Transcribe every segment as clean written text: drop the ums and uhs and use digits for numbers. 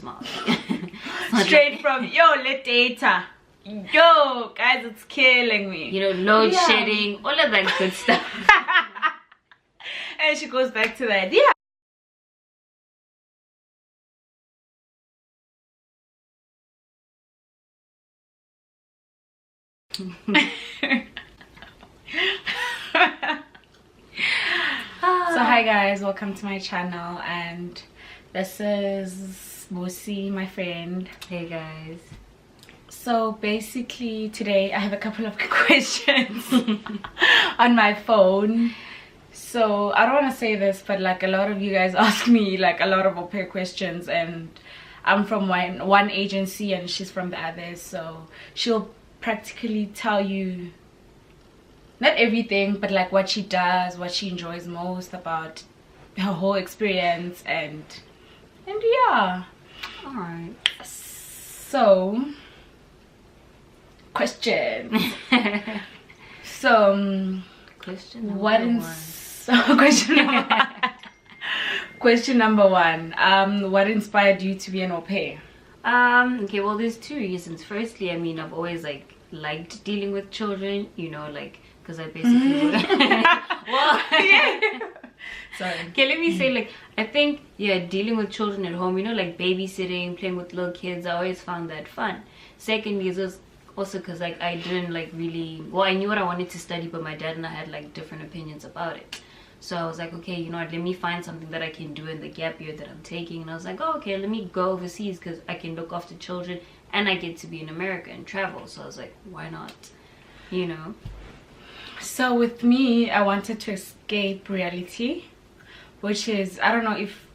teacher's mouth. Straight from let data. Yo, guys, it's killing me. You know, load shedding, all of that good stuff. And she goes back to that. Yeah. So hi guys, welcome to my channel, and this is Bucie, my friend. Hey guys. So basically today I have a couple of questions on my phone. So I don't want to say this, but like a lot of you guys ask me like a lot of au pair questions, and I'm from one agency and she's from the other, so she'll practically tell you not everything, but like what she does, what she enjoys most about her whole experience, and yeah. All right. So questions. So question number one. Question number one. What inspired you to be an au pair? Okay, well, there's two reasons. Firstly, I mean, I've always like liked dealing with children, you know, like because I basically well, yeah. Sorry. Okay, let me say, like, I think, yeah, dealing with children at home, you know, like babysitting, playing with little kids, I always found that fun. Secondly, it was also because like I didn't like really, well, I knew what I wanted to study, but my dad and I had like different opinions about it. So I was like, okay, you know what, let me find something that I can do in the gap year that I'm taking. And I was like, oh, okay, let me go overseas because I can look after children and I get to be in America and travel. So I was like, why not, you know? So with me, I wanted to escape reality, which is, I don't know if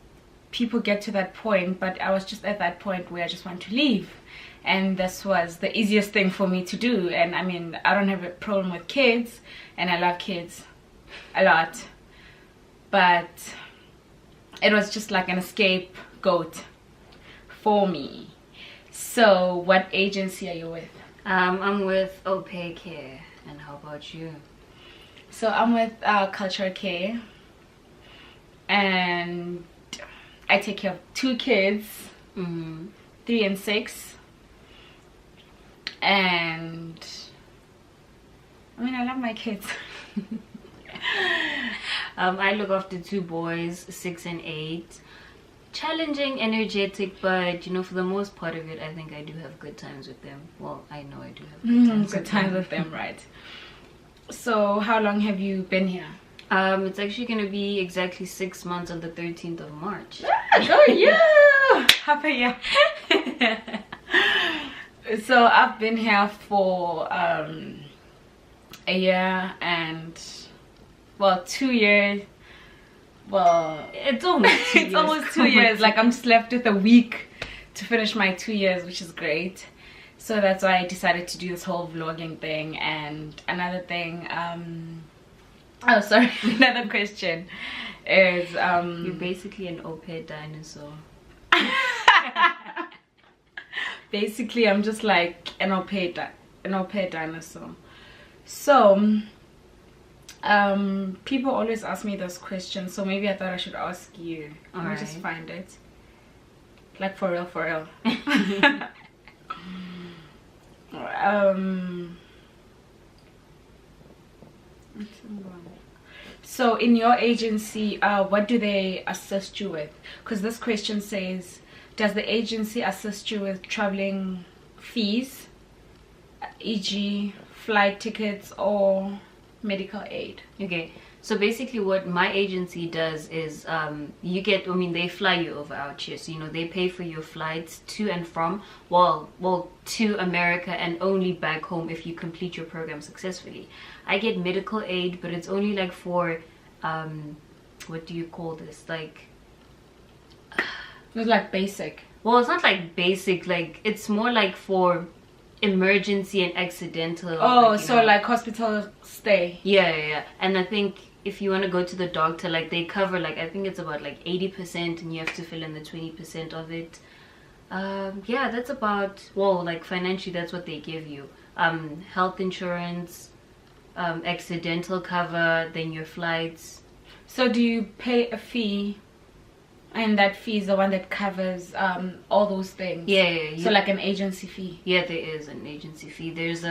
people get to that point, but I was just at that point where I just want to leave. And this was the easiest thing for me to do. And I mean, I don't have a problem with kids, and I love kids a lot. But it was just like an scapegoat for me. So what agency are you with? I'm with Au Pair Care. And how about you? So I'm with Culture Care, and I take care of 2 kids, 3 and 6. And I mean, I love my kids. I look after 2 boys, 6 and 8. Challenging, energetic, but you know, for the most part of it, I think I do have good times with them. Well, I know I do have good times with them, right? So how long have you been here? It's actually gonna be exactly 6 months on the 13th of March. Oh yeah, happy year. So I've been here for a year and, well, 2 years. Well, it's almost 2 years. It's almost 2 years. Like, I'm just left with a week to finish my 2 years, which is great. So that's why I decided to do this whole vlogging thing. And another thing, oh sorry, another question is you're basically an au pair dinosaur. Basically, I'm just like an au pair dinosaur. So people always ask me this question, so maybe I thought I should ask you. Let me just find it. Like, for real. So in your agency, what do they assist you with? Because this question says, does the agency assist you with traveling fees, e.g. flight tickets or medical aid? Okay, so basically what my agency does is you get, I mean, they fly you over out here, so you know, they pay for your flights to and from, well to America and only back home if you complete your program successfully. I get medical aid, but it's only like for what do you call this, like, it's like basic. Well, it's not like basic, like it's more like for emergency and accidental. Oh, like, so know, like hospital stay. Yeah. And I think if you want to go to the doctor, like they cover, like I think it's about like 80%, and you have to fill in the 20% of it. Yeah, that's about, well, like financially that's what they give you. Health insurance, accidental cover, then your flights. So do you pay a fee And that fee is the one that covers all those things. Yeah. So like an agency fee. Yeah, there is an agency fee. There's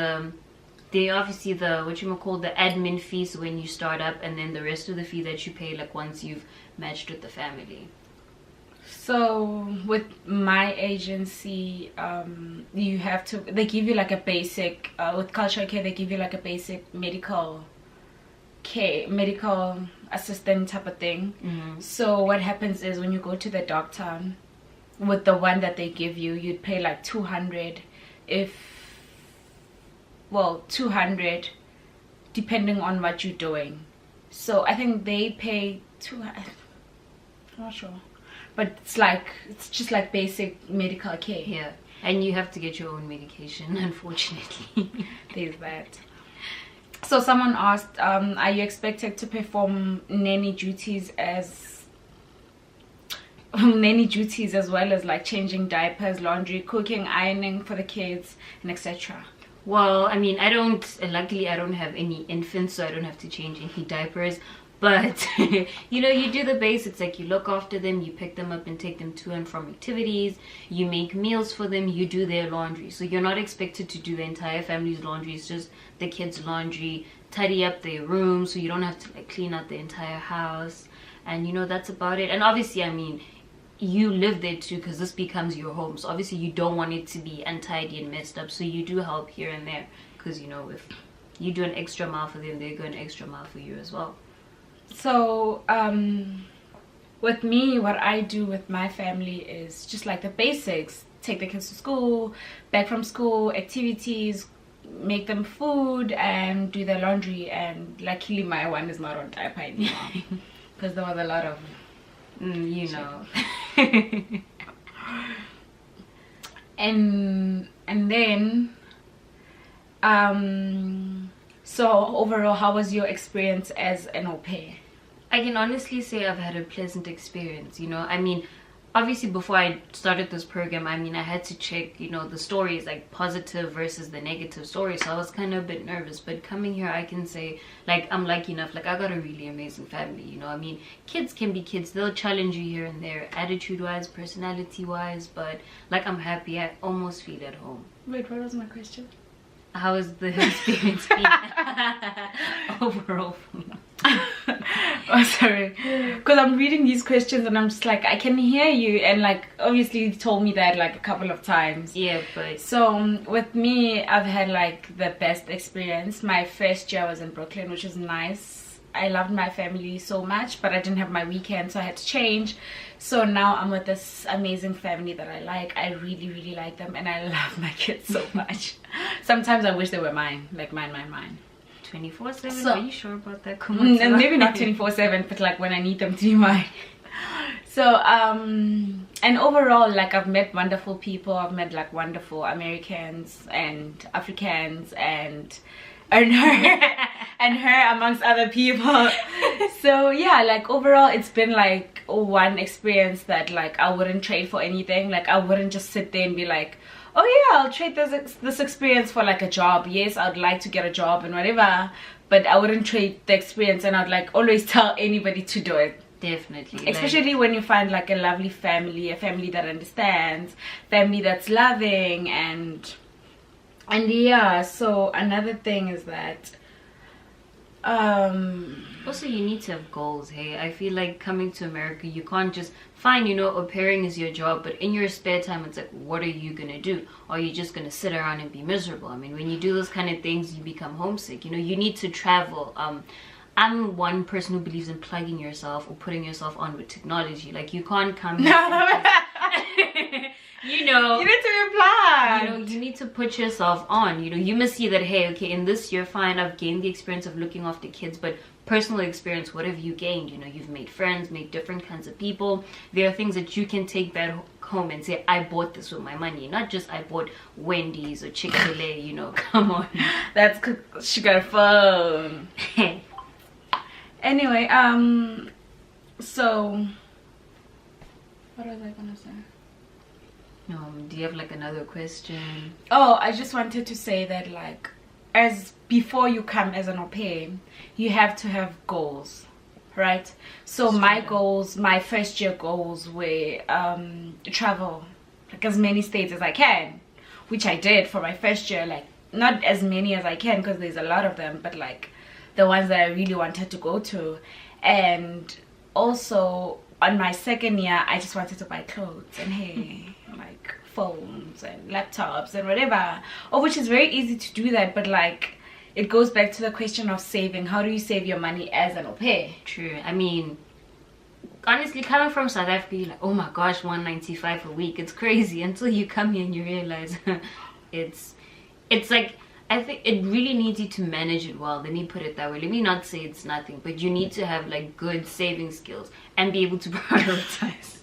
they obviously the the admin fees when you start up, and then the rest of the fee that you pay like once you've matched with the family. So with my agency, you have to, they give you like a basic with cultural care, they give you like a basic medical care, medical assistant type of thing. So what happens is when you go to the doctor, with the one that they give you, you'd pay like 200 200 depending on what you're doing. So I think they pay 200, I'm not sure, but it's just like basic medical care. Yeah, and you have to get your own medication, unfortunately. There's that. So someone asked, are you expected to perform nanny duties as well as like changing diapers, laundry, cooking, ironing for the kids, and etc.? Well, I mean, luckily I don't have any infants, so I don't have to change any diapers. But, you know, you do the basics, like you look after them, you pick them up and take them to and from activities, you make meals for them, you do their laundry. So you're not expected to do the entire family's laundry, it's just the kids' laundry, tidy up their room so you don't have to like clean out the entire house. And, you know, that's about it. And obviously, I mean, you live there too because this becomes your home, so obviously you don't want it to be untidy and messed up, so you do help here and there because, you know, if you do an extra mile for them, they go an extra mile for you as well. So with me, what I do with my family is just like the basics: take the kids to school, back from school, activities, make them food, and do their laundry. And luckily my one is not on diaper anymore because there was a lot of you know. and then so overall, how was your experience as an au pair? I can honestly say I've had a pleasant experience, you know. I mean, obviously before I started this program, I mean, I had to check, you know, the stories, like positive versus the negative stories, so I was kind of a bit nervous. But coming here, I can say, like, I'm lucky enough, like, I got a really amazing family, you know. I mean, kids can be kids, they'll challenge you here and there, attitude wise, personality wise, but like, I'm happy. I almost feel at home. Wait, what was my question? How has the experience been overall? Oh, sorry, because I'm reading these questions and I'm just like, I can hear you, and like obviously you told me that like a couple of times. Yeah, but so with me, I've had like the best experience. My first year was in Brooklyn, which is nice. I loved my family so much, but I didn't have my weekend, so I had to change. So now I'm with this amazing family that I like. I really, really like them, and I love my kids so much. Sometimes I wish they were mine, like mine. 24/7? So, are you sure about that? Maybe not 24/7, but like when I need them to be mine. So and overall, like, I've met wonderful people. I've met like wonderful Americans and Africans and her amongst other people. So yeah, like overall it's been like one experience that like I wouldn't trade for anything. Like, I wouldn't just sit there and be like, oh yeah, I'll trade this experience for like a job. Yes, I'd like to get a job and whatever, but I wouldn't trade the experience, and I'd like always tell anybody to do it. Definitely. Especially like, when you find like a lovely family, a family that understands, family that's loving, and yeah. So another thing is that also you need to have goals. Hey, I feel like coming to America, you can't just fine, you know, au pairing is your job, but in your spare time it's like, what are you gonna do? Or are you just gonna sit around and be miserable? I mean, when you do those kind of things, you become homesick. You know, you need to travel. I'm one person who believes in plugging yourself or putting yourself on with technology. Like, you can't come here you know, you need to reply. You know, you need to put yourself on. You know, you must see that, hey, okay, in this year, fine, I've gained the experience of looking after kids, but personal experience, what have you gained? You know, you've made friends, made different kinds of people. There are things that you can take back home and say, I bought this with my money, not just I bought Wendy's or Chick-fil-A. You know, come on. That's 'cause she got a phone. Anyway, so what was I gonna say? Do you have like another question? Oh, I just wanted to say that, like, as before you come as an au pair, you have to have goals. right? So my goals, my first year goals were travel like as many states as I can, which I did for my first year. Like not as many as I can because there's a lot of them, but like the ones that I really wanted to go to. And also on my second year, I just wanted to buy clothes and hair, like phones and laptops and whatever, which is very easy to do that, but like it goes back to the question of saving. How do you save your money as an au pair? True. I mean, honestly, coming from South Africa, you're like, oh my gosh, 195 a week, it's crazy, until you come here and you realize it's like, I think it really needs you to manage it well. Let me put it that way. Let me not say it's nothing, but you need to have like good saving skills and be able to prioritize.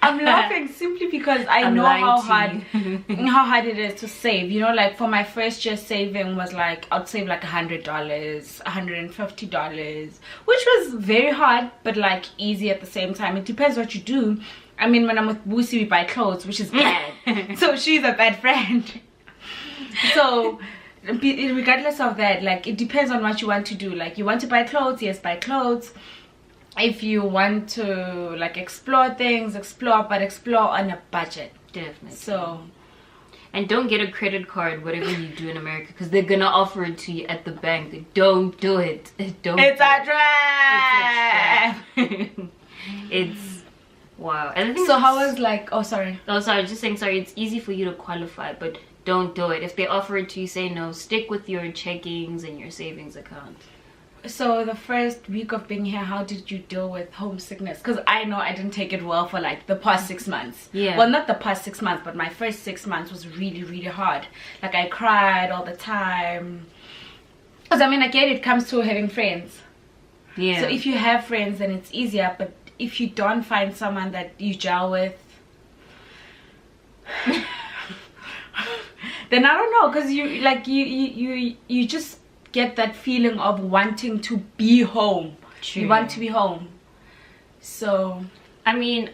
I'm laughing simply because I know how hard it is to save. You know, like for my first year, saving was like, I'd save like $100, $150, which was very hard but like easy at the same time. It depends what you do. I mean, when I'm with Bucie, we buy clothes, which is bad. So she's a bad friend. So regardless of that, like it depends on what you want to do. Like you want to buy clothes, yes, buy clothes. If you want to like explore things, explore, but explore on a budget. Definitely. So, and don't get a credit card whatever you do in America, because they're gonna offer it to you at the bank. Don't do it. Don't. It's a trap. It's wow. And I think so. How was like? Oh, sorry. Oh, sorry. Just saying. Sorry. It's easy for you to qualify, but don't do it. If they offer it to you, say no. Stick with your checkings and your savings account. So the first week of being here, how did you deal with homesickness? Because I know I didn't take it well for like the past 6 months. Yeah. Well, not the past 6 months, but my first 6 months was really, really hard. Like I cried all the time. Because I mean, again, it comes to having friends. Yeah. So if you have friends, then it's easier. But if you don't find someone that you gel with, then I don't know. Because you like you just get that feeling of wanting to be home. True. You want to be home. So I mean,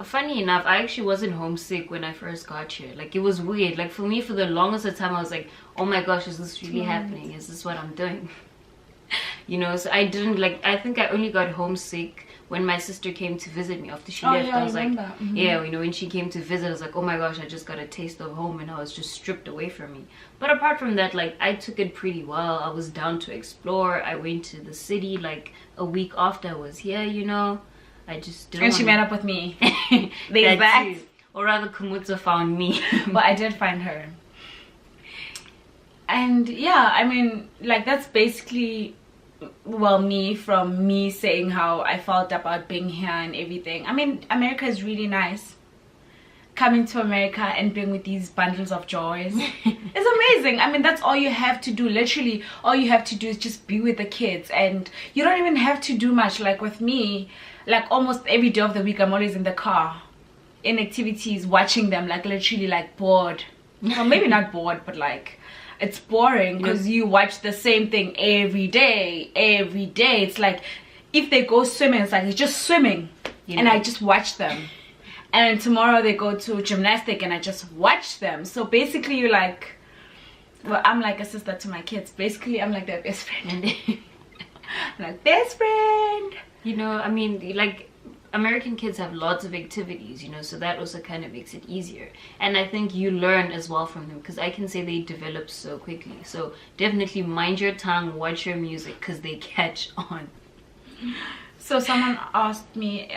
funny enough, I actually wasn't homesick when I first got here. Like it was weird. Like for me, for the longest of time, I was like, oh my gosh, is this really happening? Is this what I'm doing? You know, so I didn't like, I think I only got homesick when my sister came to visit me after she left. Yeah, I was like, yeah, you know, when she came to visit, I was like, oh my gosh, I just got a taste of home, and I was just stripped away from me. But apart from that, like I took it pretty well. I was down to explore. I went to the city like a week after I was here, you know. I just didn't. And she met up with me. that too. Or rather, Khomotso found me. But I did find her. And yeah, I mean, like that's basically, well, from me saying how I felt about being here and everything. I mean, America is really nice. Coming to America and being with these bundles of joys is amazing. I mean, that's all you have to do. Literally, all you have to do is just be with the kids, and you don't even have to do much. Like with me, like almost every day of the week, I'm always in the car, in activities, watching them. Like literally, like bored. Well, maybe not bored, but like it's boring because you watch the same thing every day. It's like if they go swimming, it's like it's just swimming, and I just watch them. And tomorrow they go to gymnastic and I just watch them. So basically you're like, well, I'm like a sister to my kids. Basically I'm like their best friend. I'm like, best friend. You know, I mean, like American kids have lots of activities, you know, so that also kind of makes it easier. And I think you learn as well from them, because I can say they develop so quickly. So definitely mind your tongue, watch your music, because they catch on. So someone asked me,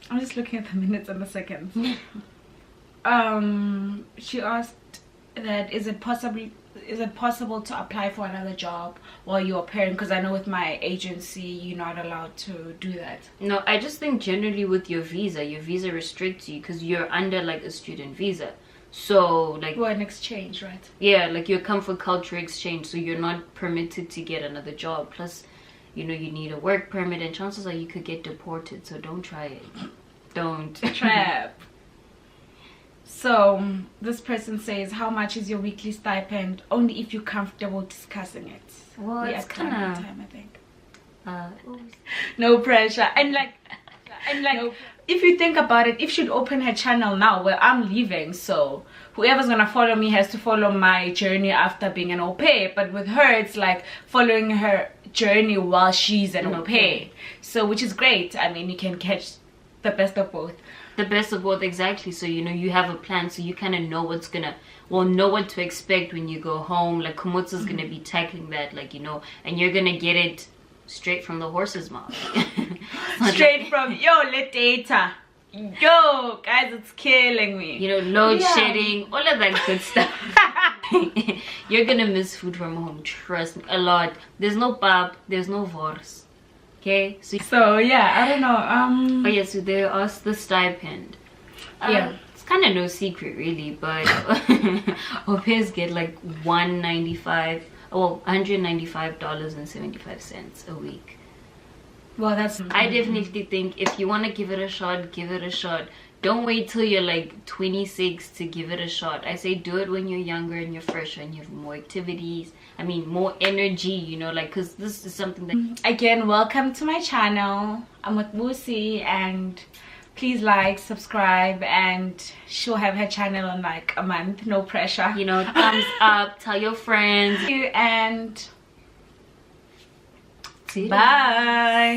I'm just looking at the minutes and the seconds. She asked that is it possible to apply for another job while you're a parent? Because I know with my agency you're not allowed to do that. No, I just think generally with your visa restricts you because you're under like a student visa. So like, well, an exchange, right? Yeah, like you come for culture exchange, so you're not permitted to get another job. Plus, you know, you need a work permit, and chances are you could get deported. So don't try it. Don't. Trap. So this person says, how much is your weekly stipend? Only if you're comfortable discussing it. Well, it's kind of time, I think. No pressure. I'm like if you think about it, if she'd open her channel now, well, I'm leaving, so whoever's gonna follow me has to follow my journey after being an au pair. But with her, it's like following her journey while she's an au pair, so which is great. I mean, you can catch the best of both. The best of both, exactly. So you know, you have a plan, so you kind of know what's gonna, well, know what to expect when you go home. Like Khomotso's gonna be tackling that, like, you know, and you're gonna get it straight from the horse's mouth. Straight from le data. Yo guys, it's killing me. You know, load shedding, all of that good stuff. You're gonna miss food from home, trust me, a lot. There's no pap, there's no vors. Okay, so yeah, I don't know. Oh yeah, so they asked the stipend. Yeah, it's kind of no secret really, but au pairs get like $195.75 a week. Well, that's, I definitely think if you want to give it a shot, give it a shot. Don't wait till you're like 26 to give it a shot. I say do it when you're younger and you're fresher and you have more activities, I mean more energy, you know, like, because this is something that, again, welcome to my channel. I'm with Bucie, and please like, subscribe, and she'll have her channel in like a month. No pressure, you know. Thumbs up, tell your friends, and see you. Bye.